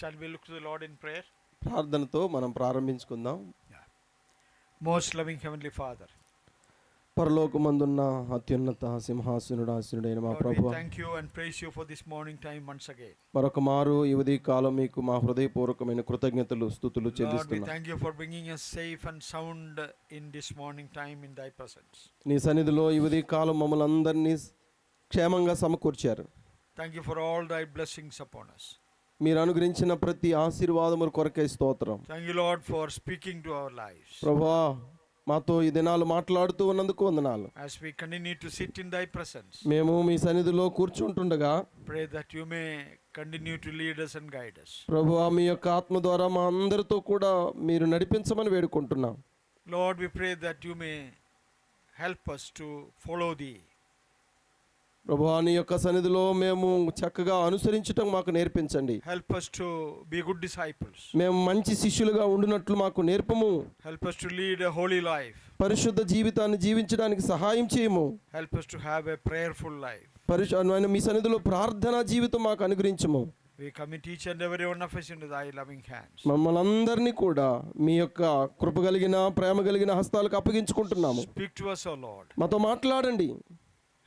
Shall we look to the Lord in prayer? ప్రార్థనతో మనం ప్రారంభించుకుందాం. Most loving Heavenly Father, పరలోకమందున్న అత్యున్నత సింహాసనుడు ఆసీనుడైన మా Lord, we ప్రభువా, thank you and praise you for this morning time once again. మరొక మారు ఈ ఉదయ కాలం మీకు మా హృదయపూర్వకమైన కృతజ్ఞతలు స్తుతులు Lord, we చెల్లిస్తున్నాం. thank you for bringing us safe and sound in this morning time in thy presence. నీ సన్నిధిలో ఈ ఉదయ కాలం మమ్మల్ని అందరినీ క్షేమంగా సమకూర్చారు. Thank you for all thy blessings upon us. మీరు అనుగ్రహించిన ప్రతి ఆశీర్వాదముల కొరకై స్తోత్రం. Thank you, Lord, for speaking to our lives. ప్రభువా, మాతో ఈ దినాలు మాట్లాడుతూ ఉన్నందుకు వందనాలు. As we continue to sit in thy presence, మేము మీ సన్నిధిలో కూర్చుంటుండగా pray that you may continue to lead us and guide us. ప్రభువా, మీ యొక్క ఆత్మ ద్వారా మా అందరితో కూడా మీరు నడిపించమని వేడుకుంటున్నాం. Lord, we pray that you may help us to follow thee. ప్రభువా, నీ యొక్క సన్నిధిలో మేము చక్కగా అనుసరించటం మాకు నేర్పించండి. Help us to be good disciples. మేము మంచి శిష్యులుగా ఉండునట్లు మాకు నేర్పము. Help us to lead a holy life. పరిశుద్ధ జీవితాన్ని జీవించడానికి సహాయం చేయము. Help us to have a prayerful life. మీ సన్నిధిలో ప్రార్థనా జీవితం మాకు అనుగ్రహించము. We commit each and every one of us into thy loving hands. మమ్మల్ని అందరినీ కూడా మీ యొక్క కృప కలిగిన ప్రేమ కలిగిన హస్తాలకు అప్పగించుకుంటున్నాము. Speak to us, O Lord. మాతో మాట్లాడండి.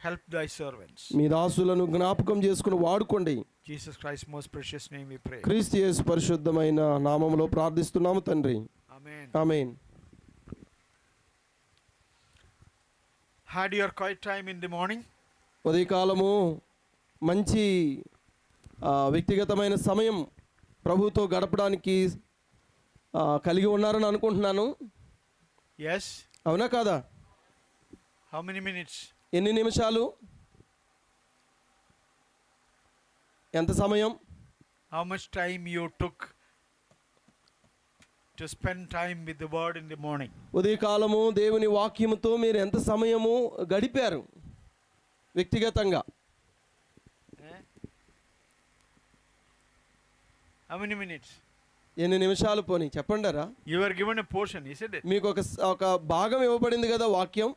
Help thy servants. మీ దాసులను జ్ఞాపకం చేసుకుని వాడుకోండి. Jesus Christ's most precious name we pray. క్రీస్తు యేసు పరిశుద్ధమైన నామములో ప్రార్థిస్తున్నాము తండ్రి. Amen. Amen. Had your quiet time in the morning? ఉదయకాలము మంచి వ్యక్తిగతమైన సమయం ప్రభుతో గడపడానికి కలిగి ఉన్నారని అనుకుంటున్నాను. Yes. అవునా కాదా? How many minutes? ఎన్ని నిమిషాలు? ఎంత సమయం? How much time you took to spend time with the word in the morning? ఉదయకాలము దేవుని వాక్యముతో మీరు ఎంత సమయము గడిపారు వ్యక్తిగతంగా? How many minutes? ఎన్ని నిమిషాలు పోనీ చెప్పండారా? You were given a portion, isn't it? మీకు ఒక భాగం ఇవ్వబడింది కదా వాక్యం.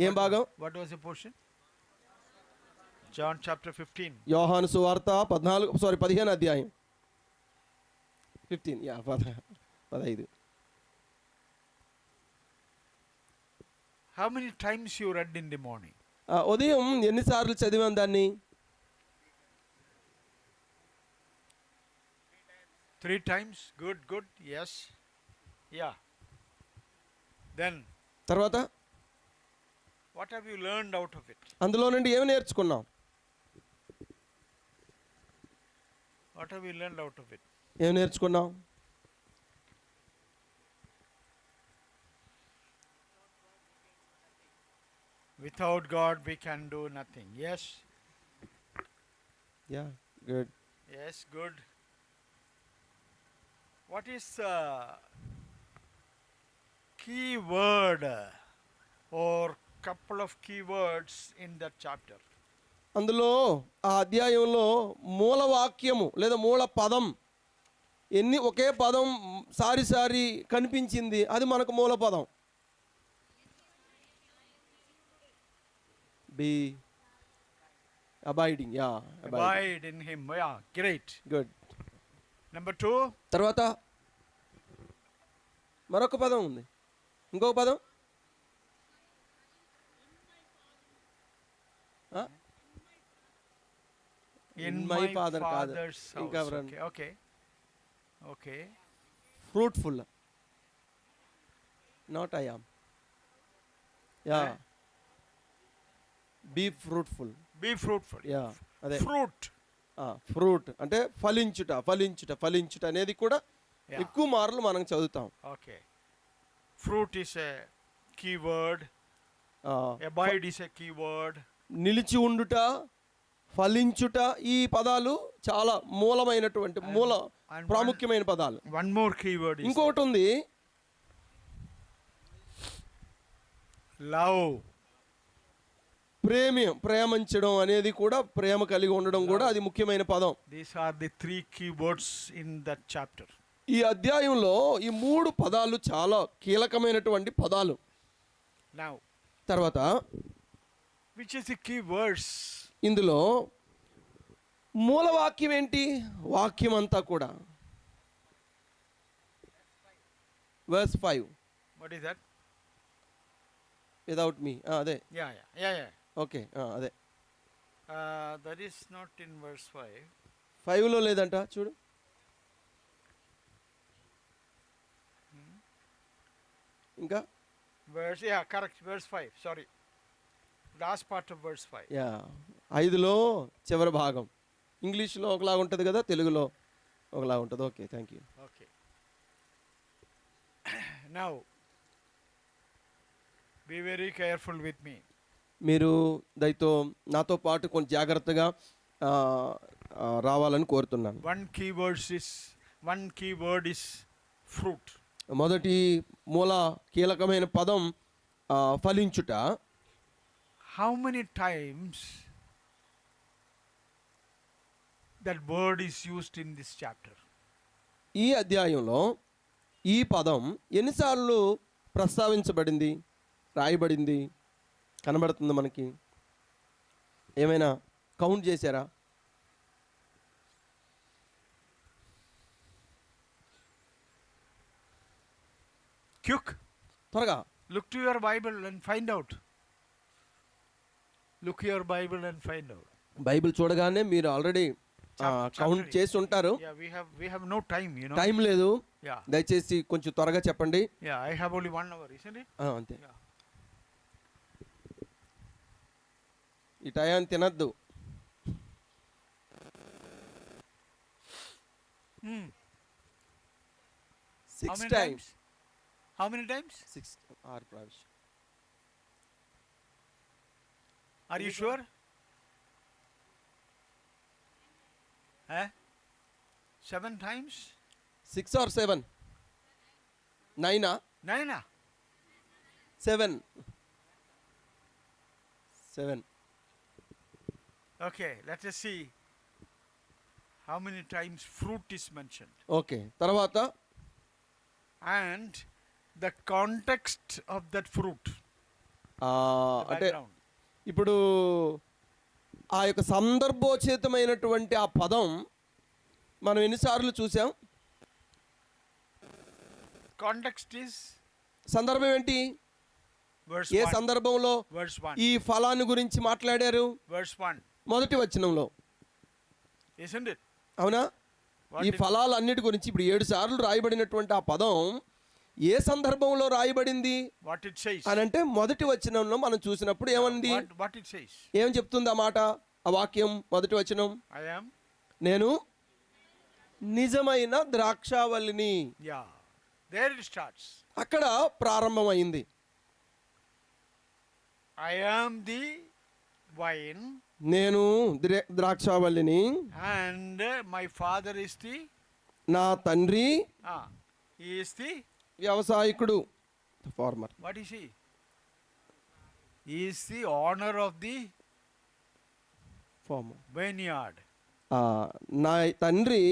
ఏం భాగం? What was the portion? John chapter 15. యోహాను సువార్త 15 అధ్యాయం. 15 How many times you read in the morning? ఉదయం ఎన్నిసార్లు చదివాం దాన్ని? 3 times. Good. Yes. Yeah. Then తర్వాత what have you learned out of it? అందులో నుండి ఏమి నేర్చుకున్నాం? What have you learned out of it? ఏమి నేర్చుకున్నాం? Without God we can do nothing. Yes. Yeah, good. Yes, good. What is the key word or couple of key words in that chapter? అందులో ఆ అధ్యాయంలో మూల వాక్యము లేదా మూల పదం ఒకే పదం సారి కనిపించింది. అది మనకు మూల పదం. Be abiding. Abide in him. Yeah, great. Good. Number 2. తర్వాత మరొక పదం ఉంది. ఇంకొక పదం In my my father's father's ఇంకా house. Okay. Fruitful. Not I am. Be fruitful. Be fruitful. అదే Fruit. ఫ్రూట్ అంటే ఫలించుట అనేది కూడా ఎక్కువ మార్లు మనం చదువుతాం. Okay. Fruit is a key word. Abide is a key word. నిలిచి ఉండుట, ఫలించుట, ఈ పదాలు చాలా మూలమైనటువంటి ప్రాముఖ్యమైన పదాలు. One more key word is ఇంకొకటి ఉంది, love. ప్రేమించడం అనేది కూడా, ప్రేమ కలిగి ఉండడం కూడా అది ముఖ్యమైన పదం. These are the 3 key words in that chapter. ఈ అధ్యాయంలో ఈ 3 పదాలు చాలా కీలకమైనటువంటి పదాలు. Now, తర్వాత which is the key words? ఇందులో మూల వాక్యం ఏంటి? వాక్యం అంతా కూడా verse 5 What is that? Without మీ అదే Yeah. ఓకే అదే That is not in verse 5. 5లో లేదంట చూడు. ఇంకా Correct. Verse 5. Sorry. Last part of verse 5. 5లో చివరి భాగం. ఇంగ్లీష్లో ఒకలాగా ఉంటుంది కదా, తెలుగులో ఒకలాగా ఉంటుంది. Okay, thank you. Okay. Now, be very careful with me. మీరు దయతో నాతో పాటు కొంచెం జాగ్రత్తగా రావాలని కోరుతున్నాను. One key word is fruit. మొదటి మూల కీలకమైన పదం ఫలించుట. How many times that word is used in this chapter? ఈ అధ్యాయంలో ఈ పదం ఎన్నిసార్లు ప్రస్తావించబడింది, రాయబడింది, కనబడుతుంది మనకి? ఏమైనా కౌంట్ చేశారా? Quick. త్వరగా Look to your Bible and find out. Look your Bible and find out. Bible చూడగానే మీరు ఆల్రెడీ కౌంట్ చేసి ఉంటారు. Yeah, we have no time, you know. Time లేదు. Yeah. దయచేసి కొంచెం త్వరగా చెప్పండి. Yeah, I have only 1 hour, isn't it? అంతే. Yeah. ఈ టయాన్ని తినద్దు. How many times? How many times? 6 6 ప్రావిష్. Are you sure? 7 times? 6 or 7? 9 9. 7. Okay, let us see how many times fruit is mentioned. Okay, తర్వాత And the context of that fruit. The అంటే background. ఇప్పుడు ఆ యొక్క సందర్భోచితమైనటువంటి ఆ పదం మనం ఎన్నిసార్లు చూసాం? Context is సందర్భం ఏంటి? verse ఏ 1. సందర్భంలో Verse 1. ఈ ఫలాన్ని గురించి మాట్లాడారు? Verse 1. మొదటి వచనంలో, Isn't it? అవునా? What ఈ is- ఫలాలన్నిటి గురించి ఇప్పుడు 7 సార్లు రాయబడినటువంటి ఆ పదం ఏ సందర్భంలో రాయబడింది What it says. అని అంటే మొదటి వచనంలో మనం చూసినప్పుడు ఏమంది? What it says. ఏం చెప్తుంది ఆ మాట, ఆ వాక్యం? మొదటి వచనం, I am. నేను నిజమైన ద్రాక్షావల్లిని. Yeah. There it starts. అక్కడ ప్రారంభమైంది. I am the vine నేను ద్రాక్షావల్లిని, and my father is the. నా తండ్రి He is the. వ్యవసాయకుడు, farmer. What is he? He is the owner of the farmer. vineyard. నా తండ్రి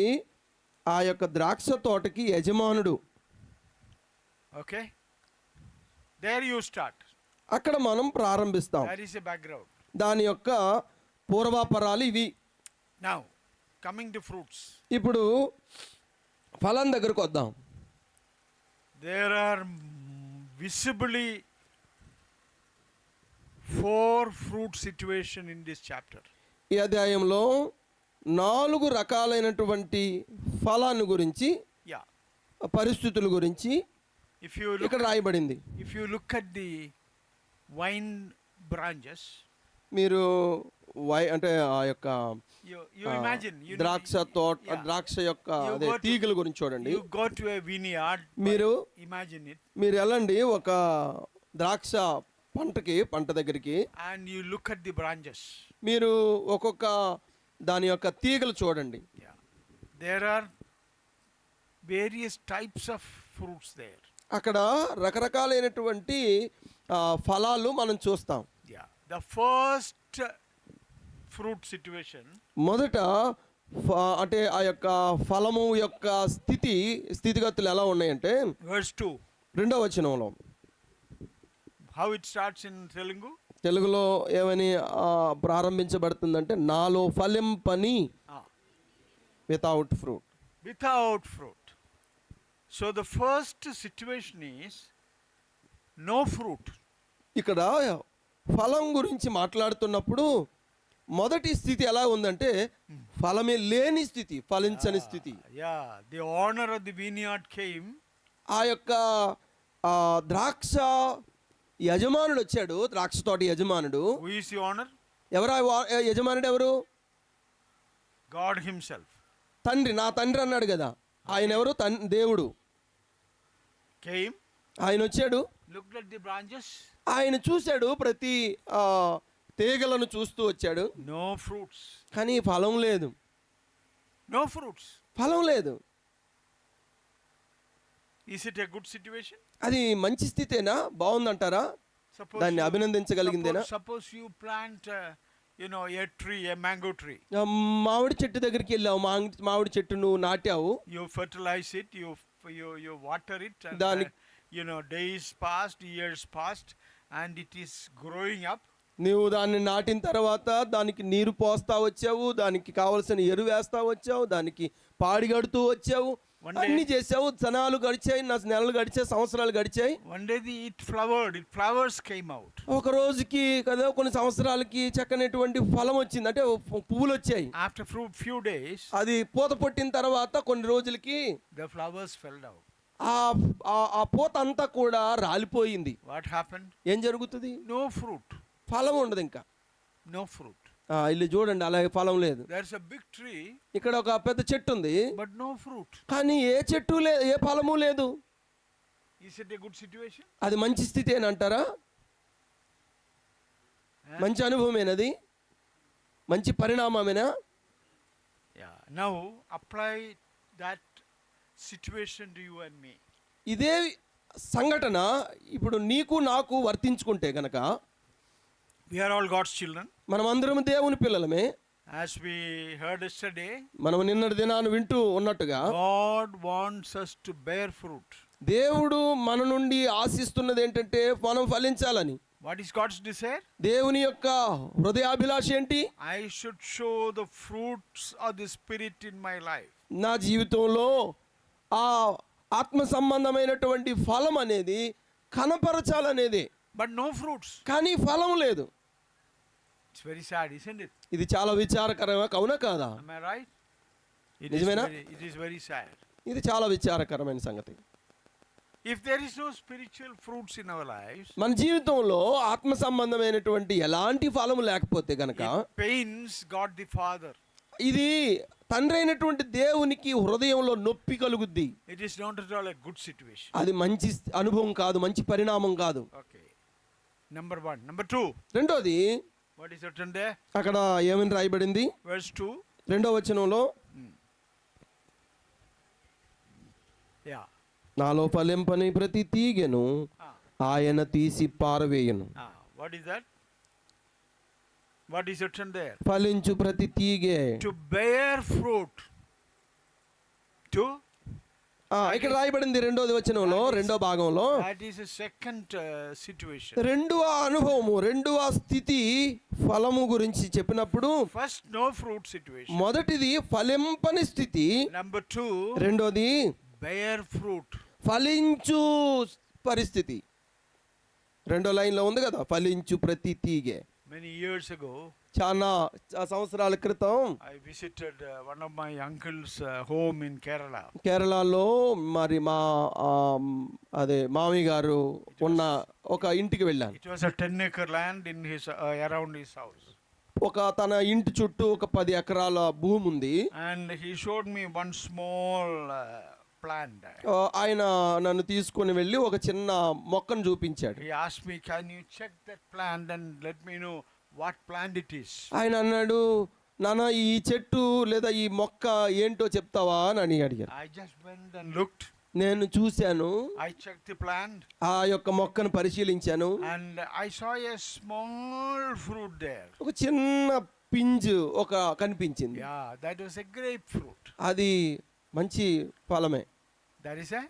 ఆ యొక్క ద్రాక్ష తోటకి యజమానుడు. Okay. There you start. అక్కడ మనం ప్రారంభిస్తాం. That is a background. దాని యొక్క పూర్వాపరాలు ఇవి. Now, coming to fruits. ఇప్పుడు ఫలం దగ్గరకు వద్దాం. There are visibly 4 fruit situation in this chapter. ఈ అధ్యాయంలో 4 రకాలైనటువంటి ఫలాన్ని గురించి, Yeah. పరిస్థితుల గురించి If you ఇక్కడ రాయబడింది. look at the vine branches, మీరు అంటే ఆ యొక్క you imagine. ద్రాక్ష తోట, Yeah. ద్రాక్ష యొక్క You అదే go to- తీగల గురించి చూడండి. You go to a vineyard. మీరు Imagine it. మీరు వెళ్ళండి ఒక ద్రాక్ష పంట దగ్గరికి. And you look at the branches. మీరు ఒక్కొక్క దాని యొక్క తీగలు చూడండి. Yeah. There are various types of fruits there. అక్కడ రకరకాలైనటువంటి ఫలాలు మనం చూస్తాం. Yeah. The first fruit situation. మొదట అంటే ఆ యొక్క ఫలము యొక్క స్థితిగతులు ఎలా ఉన్నాయంటే, Verse 2. 2వ వచనంలో. How it starts in Telugu? తెలుగులో ఏమని ప్రారంభించబడుతుందంటే, నాలో ఫలింపని without fruit. Without fruit. So the first situation is no fruit. ఇక్కడ ఫలం గురించి మాట్లాడుతున్నప్పుడు మొదటి స్థితి ఎలా ఉందంటే ఫలమే లేని స్థితి, ఫలించని స్థితి. Yeah, the owner of the vineyard came. ఆ యొక్క ద్రాక్ష యజమానుడు వచ్చాడు, ద్రాక్ష తోట యజమానుడు. Who is the owner? ఎవరు యజమానుడు? ఎవరు? God himself. తండ్రి, నా తండ్రి అన్నాడు కదా. ఆయన ఎవరు? దేవుడు. Came. ఆయన వచ్చాడు, Looked at the branches. ఆయన చూశాడు, ప్రతి తీగలను చూస్తూ వచ్చాడు. No fruits. కానీ ఫలం లేదు. No fruits. ఫలం లేదు. Is it a good situation? అది మంచి స్థితేనా? బాగుందంటారా? దాన్ని అభినందించగలిగిందేనా? Suppose you plant a tree, a mango tree. మామిడి చెట్టు దగ్గరికి వెళ్ళావు, మామిడి చెట్టు నువ్వు నాటావు. You fertilize it, you water it, and days passed, years passed, and it is growing up. నీవు దాన్ని నాటిన తర్వాత దానికి నీరు పోస్తా వచ్చావు, దానికి కావలసిన ఎరువు వేస్తా వచ్చావు, దానికి పాడి గడుతూ వచ్చావు, అన్ని చేసావు. క్షణాలు గడిచాయి, నెలలు గడిచాయి, సంవత్సరాలు గడిచాయి. One day flowers came out. ఒక రోజుకి కదా, కొన్ని సంవత్సరాలకి చక్కనటువంటి ఫలం వచ్చింది, అంటే పువ్వులు వచ్చాయి. After few days, అది పూత పొట్టిన తర్వాత కొన్ని రోజులకి the flowers fell down. ఆ పూత అంతా కూడా రాలిపోయింది. What happened? ఏం జరుగుతుంది? No fruit. ఫలం ఉండదు ఇంకా. No fruit. ఇల్లు చూడండి, అలాగే ఫలం లేదు. There's a big tree. ఇక్కడ ఒక పెద్ద చెట్టు ఉంది, but no fruit. కానీ ఏ చెట్టు లేదు, ఏ ఫలము లేదు. Is it a good situation? అది మంచి స్థితి అని అంటారా? మంచి అనుభవమేనది, మంచి పరిణామమేనా? Yeah. Now apply that situation to you and me. ఇదే సంఘటన ఇప్పుడు నీకు నాకు వర్తించుకుంటే గనక, we are all God's children. మనమందరం దేవుని పిల్లలమే. As we heard yesterday, మనం నిన్నటి దినాన్ని వింటూ ఉన్నట్టుగా, God wants us to bear fruit. దేవుడు మన నుండి ఆశిస్తున్నది ఏంటంటే మనం ఫలించాలని. What is God's desire? దేవుని యొక్క హృదయాభిలాష ఏంటి? I should show the fruits of the Spirit in my life. నా జీవితంలో ఆ ఆత్మ సంబంధమైనటువంటి ఫలం అనేది కనపరచాలనేది. But no fruits. కానీ ఫలం లేదు. It's very sad, isn't it? ఇది చాలా విచారకరమే, అవునా కాదా? Am I right? It is very sad. ఇది చాలా విచారకరమైన సంగతి. If there is no spiritual fruits in our lives, మన జీవితంలో ఆత్మ సంబంధమైనటువంటి ఎలాంటి ఫలం లేకపోతే గనక it pains God the Father. ఇది తండ్రి అయినటువంటి దేవునికి హృదయంలో నొప్పి కలుగుద్ది. It is not at all a good situation. అది మంచి అనుభవం కాదు, మంచి పరిణామం కాదు. Okay. Number 1. Number 2. రెండోది, What is written there? అక్కడ ఏమని రాయబడింది? Verse 2. రెండో వచనంలో, Yeah. నాలో ఫలింపని ప్రతి తీగెను ఆయన తీసి పారవేయను. What is that? What is written there? ఫలించు ప్రతి తీగె. To bear fruit. To? ఇక్కడ రాయబడింది రెండోది వచనంలో, రెండో భాగంలో. That is a second situation. రెండవ అనుభవము, రెండవ స్థితి ఫలము గురించి చెప్పినప్పుడు, First, no fruit situation. మొదటిది ఫలింపని స్థితి. Number 2, రెండోది bear fruit. ఫలించు పరిస్థితి. రెండో లైన్లో ఉంది కదా, ఫలించు ప్రతి తీగె. Many years ago, చాలా సంవత్సరాల క్రితం I visited one of my uncle's home in Kerala. కేరళలో మరి మా అదే మామయ్య గారు ఉన్న ఒక ఇంటికి వెళ్ళాను. It was a 10-acre land in his around his house. ఒక తన ఇంటి చుట్టూ ఒక 10 ఎకరాల భూమి ఉంది. And he showed me one small plant. ఆయన నన్ను తీసుకొని వెళ్ళి ఒక చిన్న మొక్కను చూపించాడు. He asked me, can you check that plant and let me know what plant it is? ఆయన అన్నాడు, నాన్న ఈ చెట్టు లేదా ఈ మొక్క ఏంటో చెప్తావా అని అడిగారు. I just went and looked. నేను చూశాను, I checked the plant. ఆ యొక్క మొక్కను పరిశీలించాను. And I saw a small fruit there. ఒక చిన్న పింజు ఒక కనిపించింది. Yeah, that was a grapefruit. అది మంచి ఫలమే. That is a?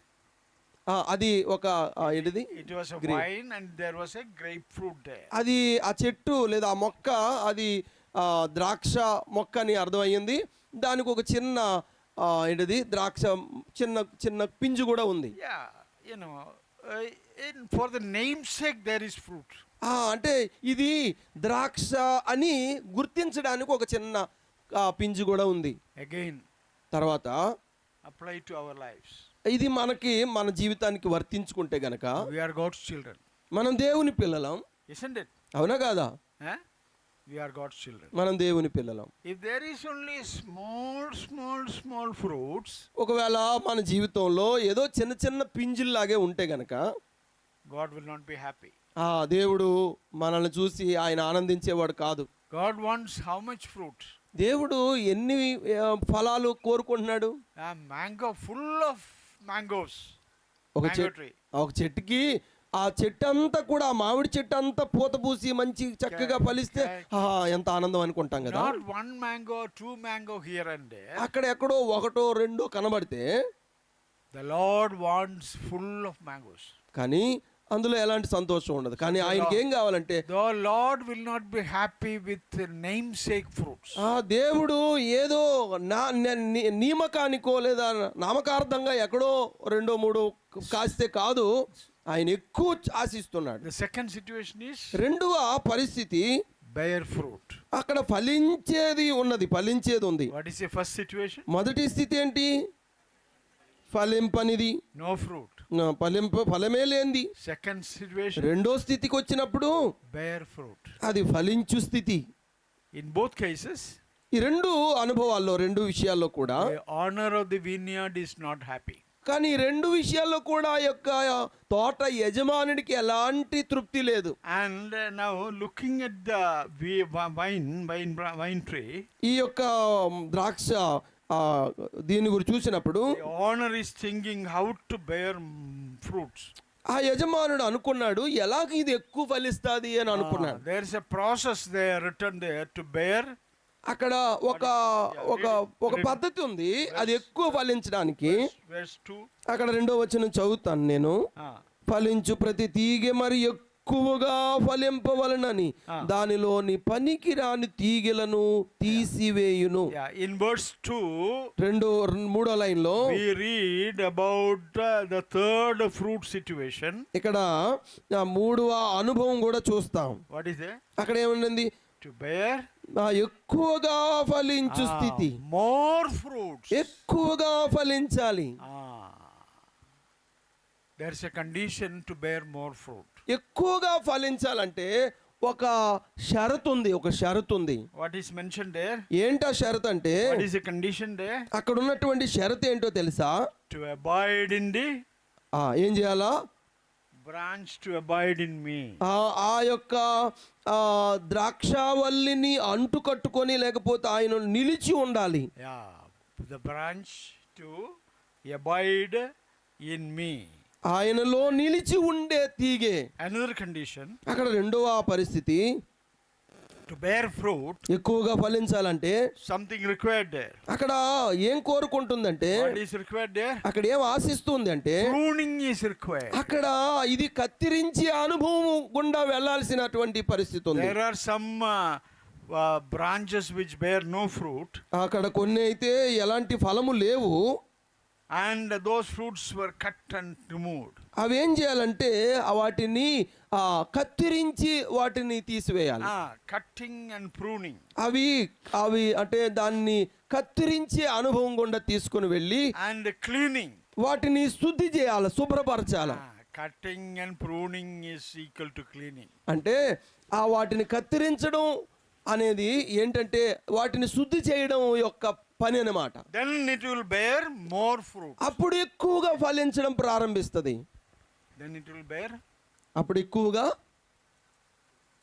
అది ఒక ఏంటిది? It was a vine and there was a grapefruit there. అది ఆ చెట్టు లేదా ఆ మొక్క అది ద్రాక్ష మొక్క అని అర్థమయ్యింది. దానికి ఒక చిన్న ఏంటది ద్రాక్ష చిన్న చిన్న పింజు కూడా ఉంది. Yeah, you know, for the namesake there is fruit. అంటే ఇది ద్రాక్ష అని గుర్తించడానికి ఒక చిన్న పింజు కూడా ఉంది. Again, తర్వాత apply to our lives. ఇది మన జీవితానికి వర్తించుకుంటే గనక We are God's children. మనం దేవుని పిల్లలం, Isn't it? అవునా కాదా? Eh? We are God's children. మనం దేవుని పిల్లలం. If there is only small fruits, ఒకవేళ మన జీవితంలో ఏదో చిన్న చిన్న పింజుల్లాగే ఉంటే గనక God will not be happy. దేవుడు మనల్ని చూసి ఆయన ఆనందించేవాడు కాదు. God wants how much fruit? దేవుడు ఎన్ని ఫలాలు కోరుకుంటున్నాడు? A mango full of mangoes. ఒక చెట్టుకి ఆ చెట్టు అంతా కూడా మామిడి చెట్టు అంతా పూత పూసి మంచి చక్కగా ఫలిస్తే ఎంత ఆనందం అనుకుంటాం కదా. Not one mango, two mango here and there. అక్కడ ఎక్కడో ఒకటో రెండో కనబడితే the Lord wants full of mangoes. కానీ అందులో ఎలాంటి సంతోషం ఉండదు. కానీ ఆయనకి ఏం కావాలంటే the Lord will not be happy with namesake fruits. దేవుడు ఏదో నియమకానికో లేదా నామకార్థంగా ఎక్కడో రెండో మూడో కాస్తే కాదు, ఆయన ఎక్కువ ఆశిస్తున్నాడు. The second situation is రెండవ పరిస్థితి bear fruit. అక్కడ ఫలించేది ఉంది. What is the first situation? మొదటి స్థితి ఏంటి? ఫలింపనిది, no fruit. ఫలమే లేనిది. Second situation, రెండో స్థితికి వచ్చినప్పుడు bear fruit. అది ఫలించు స్థితి. In both cases, ఈ రెండు అనుభవాల్లో రెండు విషయాల్లో కూడా the owner of the vineyard is not happy. కానీ రెండు విషయాల్లో కూడా యొక్క తోట యజమానుడికి ఎలాంటి తృప్తి లేదు. And now looking at the wine tree, ఈ యొక్క ద్రాక్ష దీని గురించి చూసినప్పుడు the owner is thinking how to bear fruits. ఆ యజమానుడు అనుకున్నాడు ఎలాగ ఇది ఎక్కువ ఫలిస్తుంది అని అనుకున్నాడు. There is a process there written there to bear. అక్కడ ఒక పద్ధతి ఉంది అది ఎక్కువ ఫలించడానికి. అక్కడ 2వ వచనం చదువుతాను నేను. ఫలించు ప్రతి తీగె మరి ఎక్కువగా ఫలింపవలనని దానిలోని పనికిరాని తీగెలను తీసివేయును. In verse 2, 3వ లైన్లో we read about the third fruit situation. ఇక్కడ 3వ అనుభవం కూడా చూస్తాం. What is it? అక్కడ ఏముంది? To bear ఎక్కువగా ఫలించు స్థితి. more fruits. ఎక్కువగా ఫలించాలి. There is a condition to bear more fruit. ఎక్కువగా ఫలించాలంటే ఒక షరతు ఉంది. What is mentioned there? ఏంటా షరతు అంటే? What is the condition there? అక్కడ ఉన్నటువంటి షరతు ఏంటో తెలుసా? To abide in the ఏం చేయాలా? branch to abide in me. ఆ యొక్క ద్రాక్షావల్లిని అంటు కట్టుకొని లేకపోతే ఆయన నిలిచి ఉండాలి. The branch to abide in me. ఆయనలో నిలిచి ఉండే తీగే. Another condition. అక్కడ రెండవ పరిస్థితి to bear fruit. ఎక్కువగా ఫలించాలంటే something required there. అక్కడ ఏం కోరుకుంటుందంటే what is required there? అక్కడ ఏం ఆశిస్తుంది అంటే pruning is required. అక్కడ ఇది కత్తిరించే అనుభవం గుండా వెళ్ళాల్సినటువంటి పరిస్థితి ఉంది. there are some branches which bear no fruit. అక్కడ కొన్ని అయితే ఎలాంటి ఫలము లేవు. and those fruits were cut and removed. అవి ఏం చేయాలంటే వాటిని కత్తిరించి వాటిని తీసివేయాలి. cutting and pruning. అవి అంటే దాన్ని కత్తిరించే అనుభవం గుండా తీసుకుని వెళ్ళి and cleaning. వాటిని శుద్ధి చేయాలి, శుభ్రపరచాలి. cutting and pruning is equal to cleaning. అంటే వాటిని కత్తిరించడం అనేది ఏంటంటే వాటిని శుద్ధి చేయడం యొక్క పని అన్నమాట. then it will bear more fruit. అప్పుడు ఎక్కువగా ఫలించడం ప్రారంభిస్తుంది. then it will bear అప్పుడు ఎక్కువగా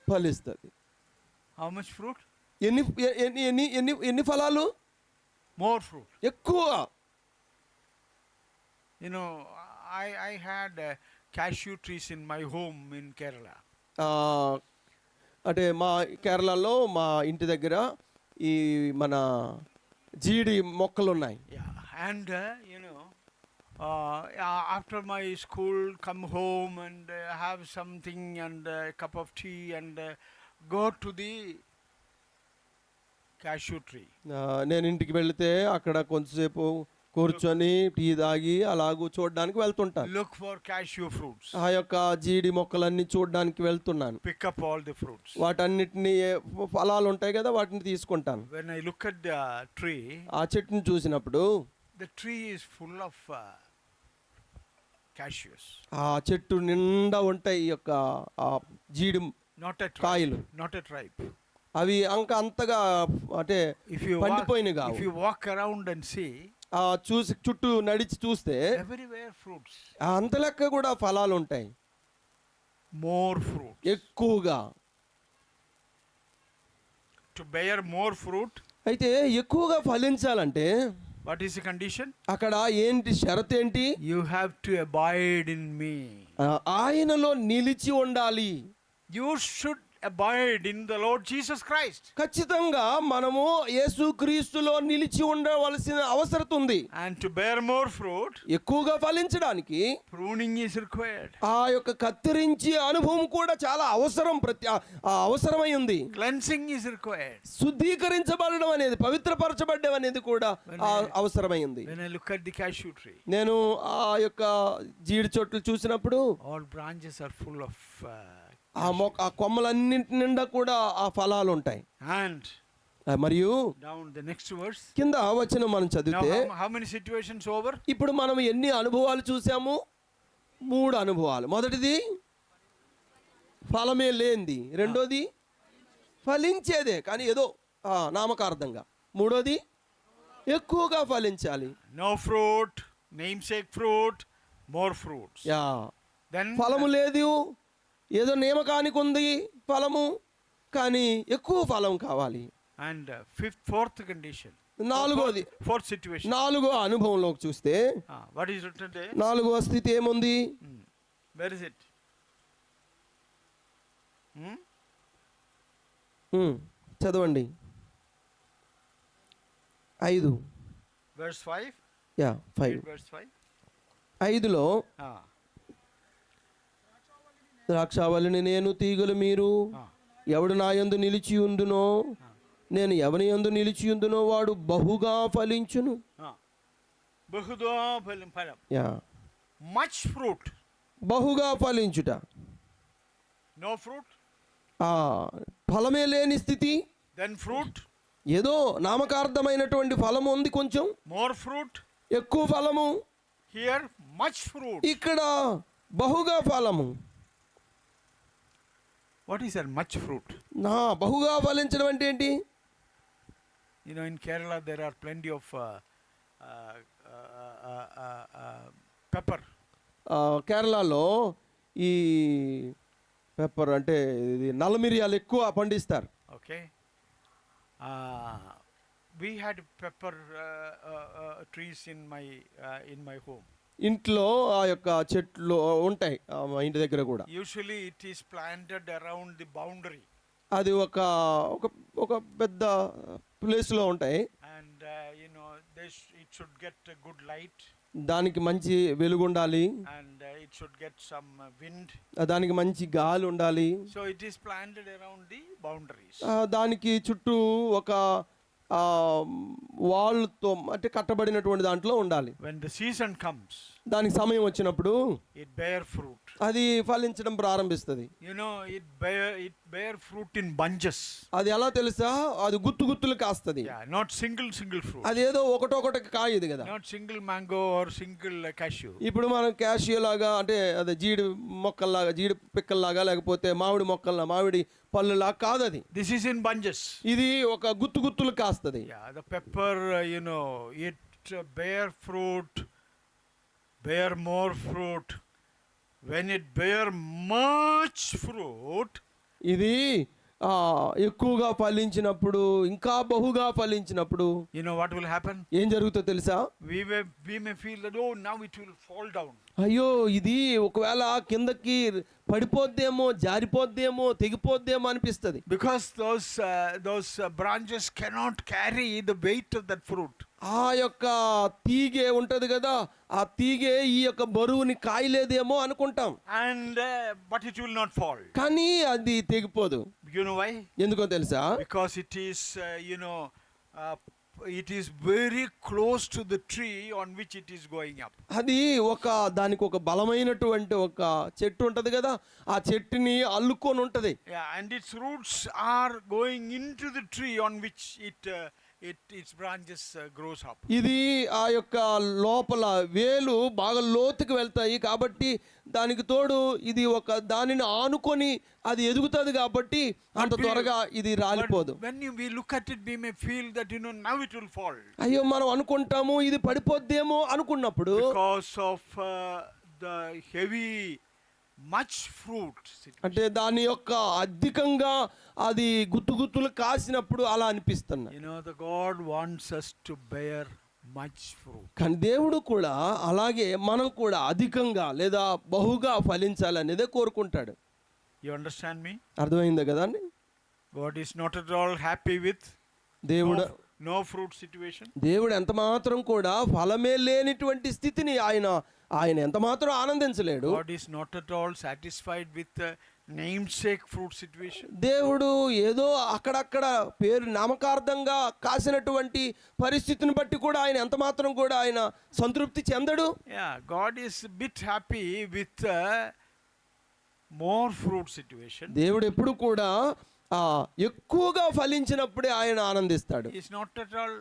ఫలిస్తుంది. how much fruit? ఎన్ని ఫలాలు? more fruit. ఎక్కువగా. you know, I had cashew trees in my home in Kerala. అంటే మా కేరళలో మా ఇంటి దగ్గర ఈ మన జీడి మొక్కలు ఉన్నాయి. and you know, after my school come home and have something and a cup of tea and go to the cashew tree. నేను ఇంటికి వెళితే అక్కడ కొంతసేపు కూర్చొని టీ తాగి అలాగూ చూడడానికి వెళ్తుంటాను. Look for cashew fruits. ఆ యొక్క జీడి మొక్కలన్నీ చూడడానికి వెళ్తున్నాను. Pick up all the fruits. వాటన్నిటిని ఫలాలు ఉంటాయి కదా, వాటిని తీసుకుంటాను. When I look at the tree, ఆ చెట్టుని చూసినప్పుడు the tree is full of cashews. ఆ చెట్టు నిండా ఉంటాయి ఈ యొక్క ఆ జీడి Not at కాయలు. ripe. Not at ripe. అవి అంతగా అంటే పండిపోయినవి కావు. If you walk around and see, చూసి చుట్టూ నడిచి చూస్తే everywhere fruits. అంత లెక్క కూడా ఫలాలు ఉంటాయి. More fruits. ఎక్కువగా. To bear more fruit, అయితే ఎక్కువగా ఫలించాలంటే what is the condition? అక్కడ ఏంటి షరతు ఏంటి? You have to abide in me. ఆయనలో నిలిచి ఉండాలి. You should abide in the Lord Jesus Christ. ఖచ్చితంగా మనము యేసుక్రీస్తులో నిలిచి ఉండవలసిన అవసరం ఉంది. And to bear more fruit, ఎక్కువగా ఫలించడానికి pruning is required. ఆ యొక్క కత్తిరించే అనుభవం కూడా చాలా అవసరం. అవసరమై ఉంది. Cleansing is required. శుద్ధీకరించబడడం అనేది, పవిత్రపరచబడడం అనేది కూడా అవసరమై ఉంది. When I look at the cashew tree, నేను ఆ యొక్క జీడి చెట్లు చూసినప్పుడు all branches are full of ఆ కొమ్మలన్నింటి నిండా కూడా ఆ ఫలాలు ఉంటాయి. and మరియు down the next verse, కింద వచనం మనం చదివితే how many situations over? ఇప్పుడు మనం ఎన్ని అనుభవాలు చూసాము? 3 అనుభవాలు. మొదటిది ఫలమే లేనిది, రెండోది ఫలించేదే కానీ ఏదో నామకార్థంగా, మూడోది ఎక్కువగా ఫలించాలి. No fruit, namesake fruit, more fruits. Then ఫలము లేదు, ఏదో నియమకానికి ఉంది ఫలము, కానీ ఎక్కువ ఫలం కావాలి. And fourth condition, నాలుగోది, fourth situation, నాలుగో అనుభవంలోకి చూస్తే what is written there? నాలుగో స్థితి ఏముంది? Where is it? చదవండి. 5 verse 5. 5 verse 5. 5లో ద్రాక్షావల్లిని నేను, తీగలు మీరు. ఎవడు నా యందు నిలిచి ఉండునో, నేను ఎవని యందు నిలిచి ఉండునో వాడు బహుగా ఫలించును. Much fruit. బహుగా ఫలించుట. No fruit. ఫలమే లేని స్థితి. Then fruit. ఏదో నామకార్థమైనటువంటి ఫలము ఉంది కొంచెం. More fruit. ఎక్కువ ఫలము. Here much fruit. ఇక్కడ బహుగా ఫలము. What is that much fruit? బహుగా ఫలించడం అంటే ఏంటి? You know, in Kerala there are plenty of pepper. కేరళలో ఈ పెప్పర్ అంటే ఇది నల్ల మిరియాలు ఎక్కువ పండిస్తారు. Okay. We had pepper trees in my home. ఇంట్లో ఆ యొక్క చెట్లు ఉంటాయి మా ఇంటి దగ్గర కూడా. Usually it is planted around the boundary. అది ఒక పెద్ద ప్లేస్ లో ఉంటాయి. And you know, it should get a good light. దానికి మంచి వెలుగు ఉండాలి. And it should get some wind. దానికి మంచి గాలి ఉండాలి. So it is planted around the boundaries. దానికి చుట్టూ ఒక వాళ్ళతో అంటే కట్టబడినటువంటి దాంట్లో ఉండాలి. When the season comes, దానికి సమయం వచ్చినప్పుడు it bear fruit. అది ఫలించడం ప్రారంభిస్తుంది. You know, it bear fruit in bunches. అది ఎలా తెలుసా? అది గుత్తులు కాస్తది. Not single fruit. అది ఏదో ఒకటొకటి కాయదు కదా. Not single mango or single cashew. ఇప్పుడు మనం క్యాషియో లాగా అంటే అదే జీడి మొక్కల్లాగా, జీడి పిక్కల్లాగా, లేకపోతే మామిడి మొక్కల్లా, మామిడి పళ్ళులా కాదు అది. This is in bunches. ఇది ఒక గుత్తులు కాస్తది. The pepper, you know, it bear fruit, bear more fruit. When it bear much fruit, ఇది ఎక్కువగా ఫలించినప్పుడు, ఇంకా బహుగా ఫలించినప్పుడు you know what will happen? ఏం జరుగుతుందో తెలుసా? We may feel that now it will fall down. అయ్యో ఇది ఒకవేళ కిందకి పడిపోద్దేమో, జారిపోద్దేమో, తెగిపోద్దేమో అనిపిస్తుంది. Because those branches cannot carry the weight of that fruit. ఆ యొక్క తీగె ఉంటది కదా, ఆ తీగె ఈ యొక్క బరువుని కాయలేదేమో అనుకుంటాం, and but it will not fall. కానీ అది తెగిపోదు. You know why? ఎందుకో తెలుసా? Because it is uh, it is very close to the tree on which it is going up. అది దానికి ఒక బలమైనటువంటి ఒక చెట్టు ఉంటది కదా, ఆ చెట్టుని అల్లుకొని ఉంటది. Yeah, and its roots are going into the tree on which its branches grows up. ఇది ఆ యొక్క లోపల వేలు బాగా లోతుకి వెళ్తాయి కాబట్టి, దానికి తోడు ఇది దానిని ఆనుకొని అది ఎదుగుతుంది కాబట్టి అంత త్వరగా ఇది రాలిపోదు. When we look at it, we may feel that now it will fall. అయ్యో, మనం అనుకుంటాము ఇది పడిపోద్దేమో అనుకున్నప్పుడు, because of the heavy much fruit. అంటే దాని యొక్క అధికంగా అది గుత్తులు కాసినప్పుడు అలా అనిపిస్తున్నా. The God wants us to bear much fruit. కానీ దేవుడు కూడా అలాగే మనం కూడా అధికంగా లేదా బహుగా ఫలించాలనేదే కోరుకుంటాడు. You understand me? అర్థమైందా కదండి? God is not at all happy with దేవుడు no fruit situation. దేవుడు ఎంత మాత్రం కూడా ఫలమే లేనిటువంటి స్థితిని ఆయన ఎంత మాత్రం ఆనందించలేడు. God is not at all satisfied with the namesake fruit situation. దేవుడు ఏదో అక్కడక్కడ పేరు నామకార్థంగా కాసినటువంటి పరిస్థితిని బట్టి కూడా ఆయన ఎంత మాత్రం కూడా ఆయన సంతృప్తి చెందడు. Yeah, God is a bit happy with more fruit situation. దేవుడు ఎప్పుడు కూడా ఎక్కువగా ఫలించినప్పుడే ఆయన ఆనందిస్తాడు. He is not at all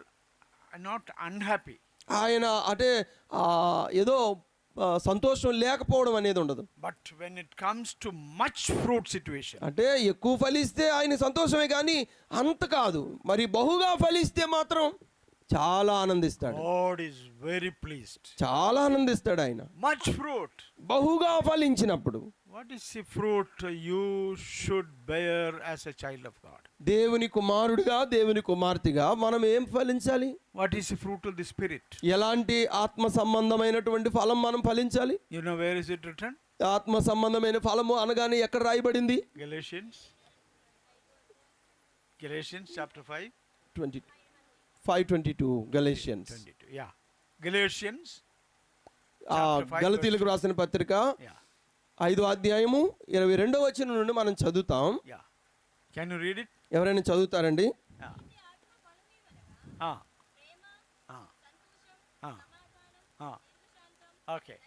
not unhappy. ఆయన అంటే ఏదో సంతోషం లేకపోవడం అనేది ఉండదు. But when it comes to much fruit situation, అంటే ఎక్కువ ఫలిస్తే ఆయన సంతోషమే కానీ అంత కాదు, మరి బహుగా ఫలిస్తే మాత్రం చాలా ఆనందిస్తాడు. God is very pleased. చాలా ఆనందిస్తాడు ఆయన Much fruit. బహుగా ఫలించినప్పుడు. What is the fruit you should bear as a child of God? దేవుని కుమారుడిగా, దేవుని కుమార్తెగా మనం ఏం ఫలించాలి? What is the fruit of the Spirit? ఎలాంటి ఆత్మ సంబంధమైనటువంటి ఫలం మనం ఫలించాలి? Where is it written? ఆత్మ సంబంధమైన ఫలము అనగానే ఎక్కడ రాయబడింది? Galatians chapter 5. 5:22 Galatians. 22. Yeah. Galatians. గలతీయులకు రాసిన పత్రిక 5వ అధ్యాయము 22వ వచనం నుండి మనం చదువుతాం. Yeah. Can you read it? ఎవరైనా చదువుతారండి? Okay.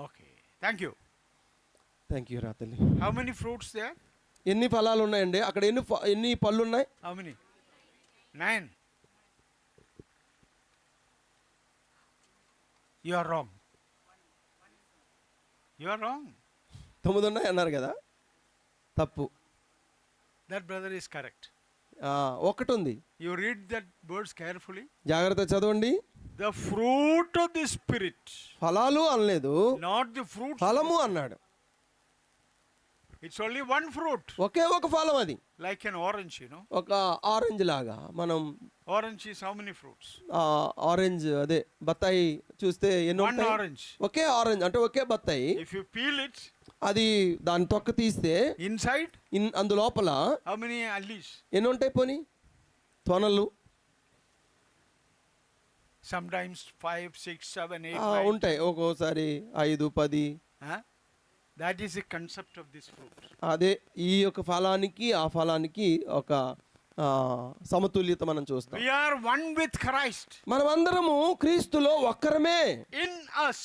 Okay. Thank you. రాతల్లి. How many fruits there? ఎన్ని ఫలాలు ఉన్నాయండి అక్కడ? ఎన్ని పళ్ళు ఉన్నాయి? How many? 9. You are wrong. 9 ఉన్నాయి అన్నారు కదా, తప్పు. That brother is correct. ఒకటి ఉంది. You read that words carefully. జాగ్రత్త చదవండి. The fruit of the Spirit. ఫలాలు అనలేదు, not the fruit. ఫలము అన్నాడు. It's only one fruit. ఒకే ఒక ఫలం అది. Like an orange, ఒక ఆరెంజ్ లాగా. మనం orange is how many fruits? Orange అదే బత్తాయి చూస్తే ఎన్ని ఉంటాయి? One orange. ఒకే ఆరెంజ్ అంటే ఒకే బత్తాయి. If you peel it, అది దాని తొక్క తీస్తే inside అందులోపల how many allis? ఎన్ని ఉంటాయి పోనీ? తొనలు. Sometimes 5, 6, 7, 8. ఉంటాయి, ఒక్కోసారి 5, 10. That is the concept of this fruit. అదే ఈ యొక్క ఫలానికి ఆ ఫలానికి ఒక సమతుల్యత మనం చూస్తాం. We are one with Christ. మనమందరము క్రీస్తులో ఒక్కరమే. In us.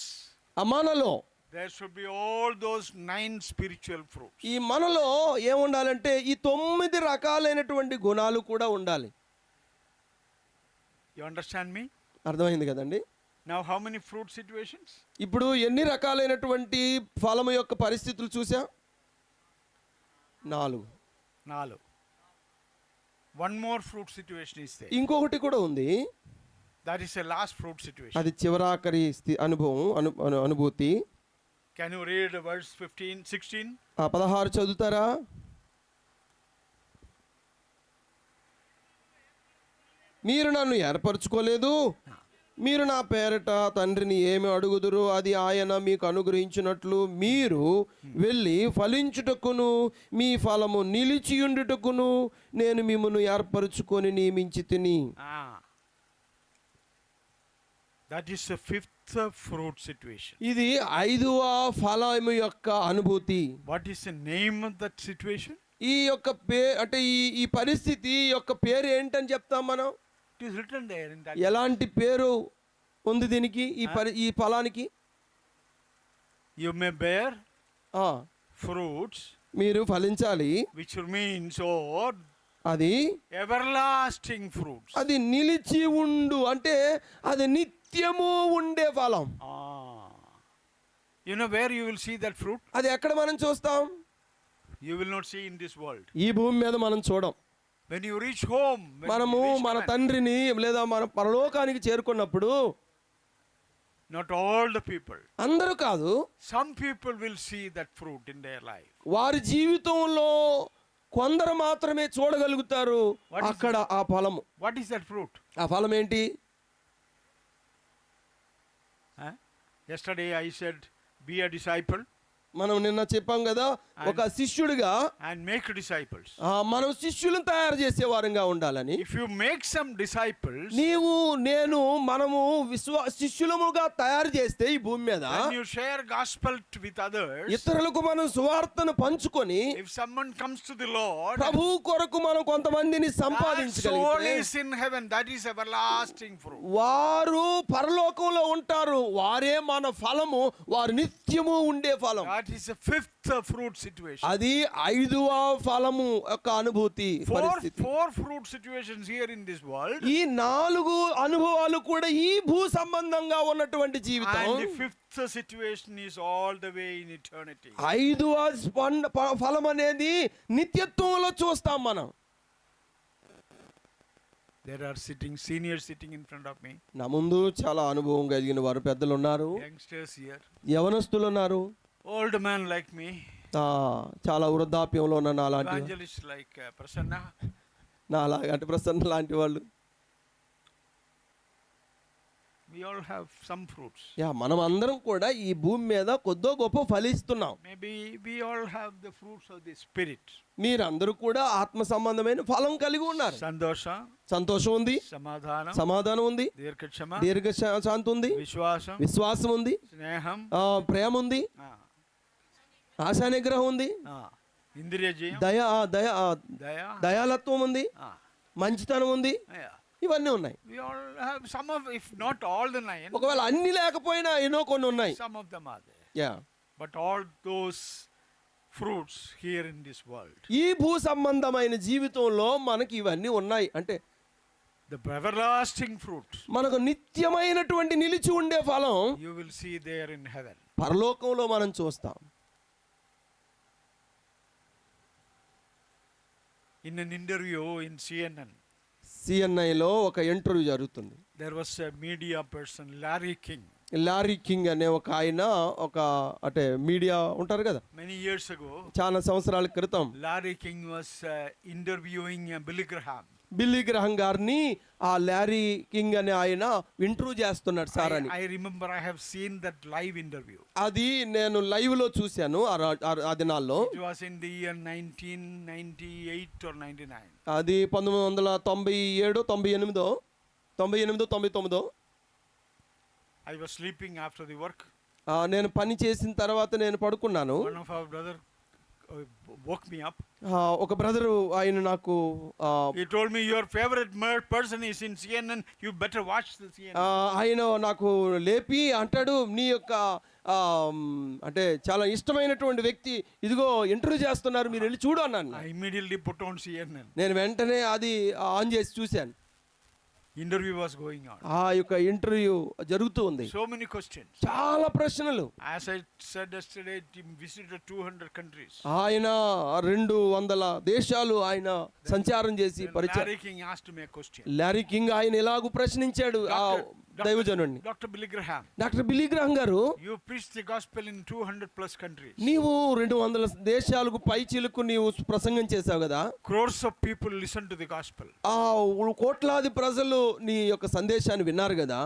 మనలో there should be all those 9 spiritual fruits. ఈ మనలో ఏముండాలంటే ఈ 9 రకాలైనటువంటి గుణాలు కూడా ఉండాలి. You understand me? అర్థమైంది కదండి? Now how many fruit situations? ఇప్పుడు ఎన్ని రకాలైనటువంటి ఫలము యొక్క పరిస్థితులు చూసా? 4. One more fruit situation is there. ఇంకొకటి కూడా ఉంది. That is a last fruit situation. అది చివరాఖరి అనుభూతి. Can you read verse 15, 16? 16 చదువుతారా? మీరు నన్ను ఏర్పరచుకోలేదు, మీరు నా పేరట తండ్రిని ఏమి అడుగుదురు అది ఆయన మీకు అనుగ్రహించినట్లు మీరు వెళ్ళి ఫలించుటకును మీ ఫలము నిలిచియుండుటకును నేను మిమ్మును ఏర్పరచుకొని నియమించి తిని. That is the fifth fruit situation. ఇది 5వ ఫలము యొక్క అనుభూతి. What is the name of that situation? ఈ యొక్క అంటే ఈ పరిస్థితి యొక్క పేరు ఏంటని చెప్తాం మనం. It is written there in that. ఎలాంటి పేరు ఉంది దీనికి ఈ ఫలానికి? You may bear fruits, మీరు ఫలించాలి, which means or అది everlasting fruits. అది నిలిచి ఉండు అంటే అది నిత్యము ఉండే ఫలం. You know where you will see that fruit? అది ఎక్కడ మనం చూస్తాం? You will not see in this world. ఈ భూమి మీద మనం చూడం. When you reach home, మనము మన తండ్రిని లేదా మన పరలోకానికి చేరుకున్నప్పుడు not all the people, అందరూ కాదు, some people will see that fruit in their life. వారి జీవితంలో కొందరు మాత్రమే చూడగలుగుతారు అక్కడ ఆ ఫలము. What is that fruit? ఆ ఫలం ఏంటి? Yesterday I said be a disciple. మనం నిన్న చెప్పాం కదా, ఒక శిష్యుడిగా and make disciples. మనం శిష్యులను తయారు చేసే వారంగా ఉండాలని. If you make some disciples, నీవు నేను మనము శిష్యులముగా తయారు చేస్తే ఈ భూమి మీద when you share gospel with others, ఇతరులకు మనం సువార్తను పంచుకొని if someone comes to the Lord, ప్రభు కొరకు మనం కొంతమందిని soul సంపాదించగలిగితే is in heaven, that is everlasting fruit. వారు పరలోకంలో ఉంటారు, వారే మన ఫలము, వారు నిత్యము ఉండే ఫలం. That is the fifth fruit situation. అది 5వ ఫలము యొక్క అనుభూతి పరిస్థితి. Four fruit situations here in this world. ఈ 4 అనుభవాలు కూడా ఈ భూ సంబంధంగా ఉన్నటువంటి జీవితం. And the fifth situation is all the way in eternity. 5వ ఫలం అనేది నిత్యత్వంలో చూస్తాం మనం. There are seniors sitting in front of me. నా ముందు చాలా అనుభవం కలిగిన వారు పెద్దలు ఉన్నారు, Youngsters here. యవనస్తులు ఉన్నారు, Old man like me. చాలా వృద్ధాప్యంలో ఉన్న నాలాంటి, Evangelists like Prasanna. అంటే ప్రసన్న లాంటి వాళ్ళు. We all have some fruits. మనం అందరం కూడా ఈ భూమి మీద కొద్దో గొప్ప ఫలిస్తున్నాం. Maybe we all have the fruits of the spirit. మీరందరూ కూడా ఆత్మ సంబంధమైన ఫలం కలిగి ఉన్నారు. సంతోషం ఉంది, సమాధానం ఉంది, దీర్ఘ శాంతి ఉంది, విశ్వాసం ఉంది, ప్రేమ ఉంది, ఆశా నిగ్రహం ఉంది, దయాలత్వం ఉంది, మంచితనం ఉంది, ఇవన్నీ ఉన్నాయి. ఒకవేళ అన్ని లేకపోయినా ఎన్నో కొన్ని ఉన్నాయి. But all those fruits here in this world. ఈ భూ సంబంధమైన జీవితంలో మనకి ఇవన్నీ ఉన్నాయి. అంటే the everlasting fruit, మనకు నిత్యమైనటువంటి నిలిచి ఉండే ఫలం you will see there in heaven. పరలోకంలో మనం చూస్తాం. In an interview in CNN, లో ఒక ఇంటర్వ్యూ జరుగుతుంది. there was a media person, lorry king అనే ఒక ఆయన, ఒక అంటే మీడియా ఉంటారు కదా, many years ago, చాలా సంవత్సరాల క్రితం Larry King was interviewing Billy Graham గారిని ఆ లారీ కింగ్ అనే ఆయన ఇంటర్వ్యూ చేస్తున్నాడు సార్ అని. I remember I have seen that live interview. అది నేను లైవ్ లో చూశాను ఆ దినాల్లో. It was in the year 1998 or 99. అది 1997 98 99. I was sleeping after the work. నేను పని చేసిన తర్వాత నేను పడుకున్నాను. One of our brother woke me up. ఒక బ్రదరు ఆయన నాకు he told me your favorite person is in CNN, you better watch the CNN. ఆయన నాకు లేపి అంటాడు, నీ యొక్క అంటే చాలా ఇష్టమైనటువంటి వ్యక్తి ఇదిగో ఇంటర్వ్యూ చేస్తున్నారు, మీరు వెళ్ళి చూడు అన్నాను. I immediately put on CNN. నేను వెంటనే అది ఆన్ చేసి చూశాను. Interview was going on. ఆ యొక్క ఇంటర్వ్యూ జరుగుతూ ఉంది. So many questions. చాలా ప్రశ్నలు. As I said yesterday, he visited 200 countries. ఆయన 200 దేశాలు ఆయన సంచారం చేసి పరిచయం. Larry King asked me a question. Larry King ఆయన ఇలాగూ ప్రశ్నించాడు ఆ దైవజనుడిని. Dr. Billy Graham. Doctor Billy Graham గారు, you preach the gospel in 200 plus countries. నీవు 200 దేశాలకు పైచిలకు నీవు ప్రసంగం చేశావు కదా. Crores of people listen to the gospel. కోట్లాది ప్రజలు నీ యొక్క సందేశాన్ని విన్నారు కదా.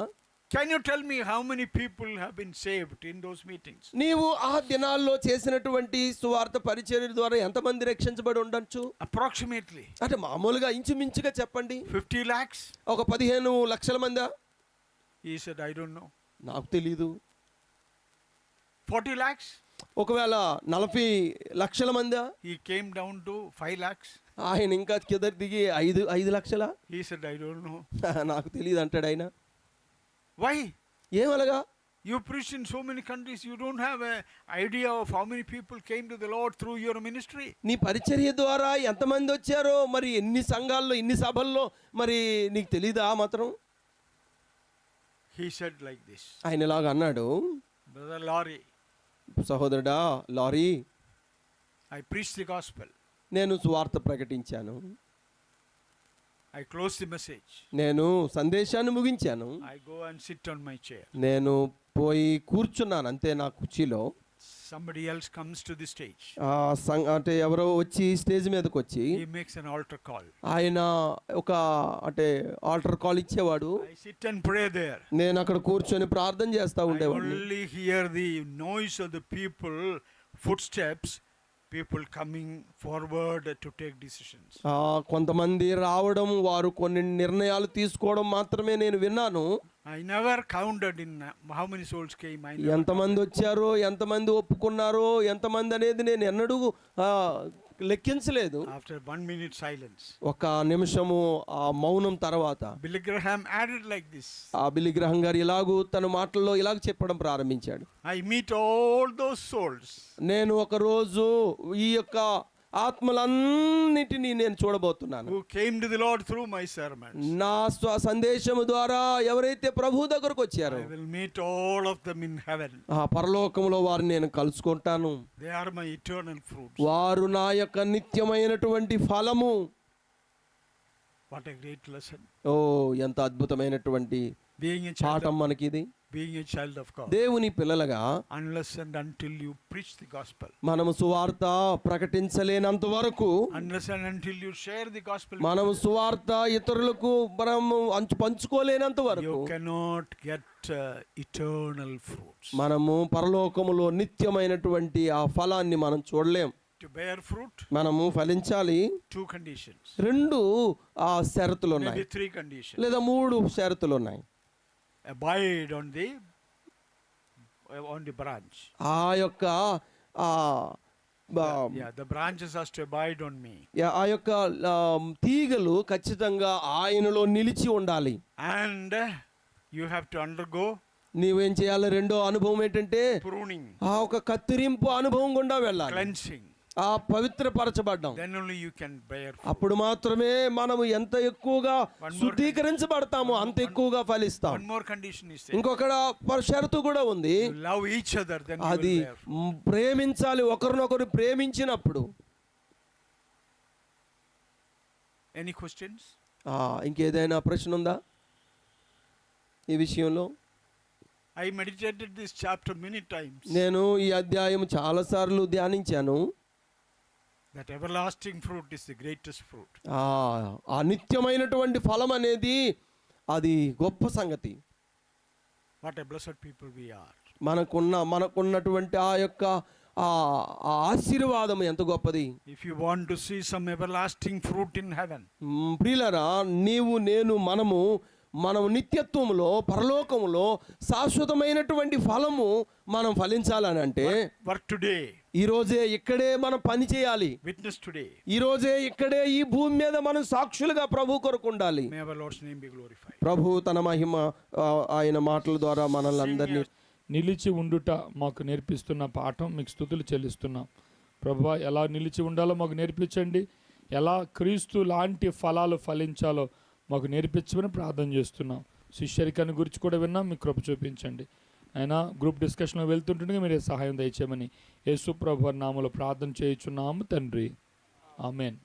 Can you tell me how many people have been saved in those meetings? నీవు ఆ దినాల్లో చేసినటువంటి సువార్త పరిచర్య ద్వారా ఎంతమంది రక్షించబడి ఉండొచ్చు? Approximately అంటే మామూలుగా ఇంచుమించుగా చెప్పండి. 50 lakhs? ఒక 15 లక్షల మందా? He said, I don't know. నాకు తెలీదు. 40 lakhs? ఒకవేళ 40 లక్షల మందా? He came down to 5 lakhs. ఆయన ఇంకా కిందకి దిగి 5 లక్షల? He said, I don't know. నాకు తెలియదు అంటాడు ఆయన. Why? ఏమలగా? You preach in so many countries, you don't have an idea of how many people came to the Lord through your ministry. నీ పరిచర్య ద్వారా ఎంతమంది వచ్చారో, మరి ఎన్ని సంఘాల్లో ఎన్ని సభల్లో మరి నీకు తెలీదా మాత్రం? He said like this. ఆయన ఇలాగ అన్నాడు, Brother Laurie, సహోదరుడా lorry, I preached the gospel. నేను సువార్త ప్రకటించాను, I closed the message. నేను సందేశాన్ని ముగించాను, I go and sit on my chair. నేను పోయి కూర్చున్నాను అంతే నా కుర్చీలో. Somebody else comes to the stage. అంటే ఎవరో వచ్చి స్టేజ్ మీదకి వచ్చి He makes an altar call. ఆయన ఒక అంటే ఆల్టర్ కాల్ ఇచ్చేవాడు. I sit and pray there. నేను అక్కడ కూర్చొని ప్రార్థన చేస్తా I ఉండేవాడిని. only hear the noise of the people, footsteps, people coming forward to take decisions. కొంతమంది రావడం, వారు కొన్ని నిర్ణయాలు తీసుకోవడం మాత్రమే నేను విన్నాను. I never counted in how many souls came. ఎంతమంది వచ్చారో, ఎంతమంది ఒప్పుకున్నారో, ఎంతమంది అనేది నేను ఎన్నడూ లెక్కించలేదు. After 1 minute silence, ఒక నిమిషము ఆ మౌనం తర్వాత Billy Graham added like this. ఆ బిల్లీ గ్రహం గారు ఇలాగూ తన మాటల్లో ఇలాగ చెప్పడం ప్రారంభించాడు. I meet all those souls. నేను ఒక రోజు ఈ యొక్క ఆత్మలన్నిటినీ నేను చూడబోతున్నాను. Who came to the Lord through my sermons. నా సందేశము ద్వారా ఎవరైతే ప్రభు దగ్గరకు వచ్చారో I will meet all of them in heaven. ఆ పరలోకంలో వారిని నేను కలుసుకుంటాను. They are my eternal fruits. వారు నా యొక్క నిత్యమైనటువంటి ఫలము. What a great lesson. ఓ ఎంత అద్భుతమైనటువంటి Being a child పాఠం మనకిది. being a child of God. దేవుని పిల్లలుగా Unless and until you preach the gospel. మనము సువార్త ప్రకటించలేనంత వరకు, Unless and until you share the gospel. మనము సువార్త ఇతరులకు మనము పంచుకోలేనంత వరకు You cannot get eternal fruits. మనము పరలోకములో నిత్యమైనటువంటి ఆ ఫలాన్ని మనం చూడలేం. To bear fruit, మనము ఫలించాలి. 2 conditions. 2 షరతులు ఉన్నాయి, Maybe 3 conditions. లేదా 3 షరతులు ఉన్నాయి. Abide on the branch. ఆ యొక్క The branches has to abide on me. ఆ యొక్క తీగలు ఖచ్చితంగా ఆయనలో నిలిచి ఉండాలి. And you have to undergo నీవేం చేయాలి? రెండో అనుభవం ఏంటంటే pruning, ఆ ఒక కత్తిరింపు అనుభవం గుండా వెళ్ళాలి. cleansing. ఆ పవిత్రపరచబడ్డాం. Then only you can bear fruit. అప్పుడు మాత్రమే మనము ఎంత ఎక్కువగా శుద్ధీకరించబడతాము అంత ఎక్కువగా ఫలిస్తాం. One more condition is there. ఇంకొక షరతు కూడా ఉంది. You love each other, then you అది will bear fruit. ప్రేమించాలి. ఒకరినొకరు ప్రేమించినప్పుడు. Any questions? ఇంకేదైనా ప్రశ్న ఉందా ఈ విషయంలో? I meditated this chapter many times. నేను ఈ అధ్యాయం చాలా సార్లు ధ్యానించాను. That everlasting fruit is the greatest fruit. ఆ నిత్యమైనటువంటి ఫలం అనేది అది గొప్ప సంగతి. What a blessed people we are. మనకున్నటువంటి ఆ యొక్క ఆశీర్వాదం ఎంత గొప్పది. If you want to see some everlasting fruit in heaven, ప్రియులారా, నీవు నేను మనము నిత్యత్వములో పరలోకములో శాశ్వతమైనటువంటి ఫలము మనం ఫలించాలని అంటే work today. ఈ రోజే ఇక్కడే మనం పని చేయాలి. Witness today. ఈ రోజే ఇక్కడే ఈ భూమి మీద మనం సాక్షులుగా ప్రభు కొరకు ఉండాలి. May our Lord's name be glorified. ప్రభు తన మహిమ ఆయన మాటల ద్వారా మనల్ని అందరినీ నిలిచి ఉండుట మాకు నేర్పిస్తున్న పాఠం మీకు స్తుతులు చెల్లిస్తున్నాం. ప్రభువా, ఎలా నిలిచి ఉండాలో మాకు నేర్పించండి. ఎలా క్రీస్తు లాంటి ఫలాలు ఫలించాలో మాకు నేర్పించమని ప్రార్థన చేస్తున్నాం. శిష్యరికాన్ని గురించి కూడా విన్నాం. మీ కృప చూపించండి. అయినా గ్రూప్ డిస్కషన్లో వెళ్తుంటుండగా మీరే సహాయం దయచేయమని యేసు ప్రభువు నామములో ప్రార్థన చేయుచున్నాము తండ్రి. ఆమేన్.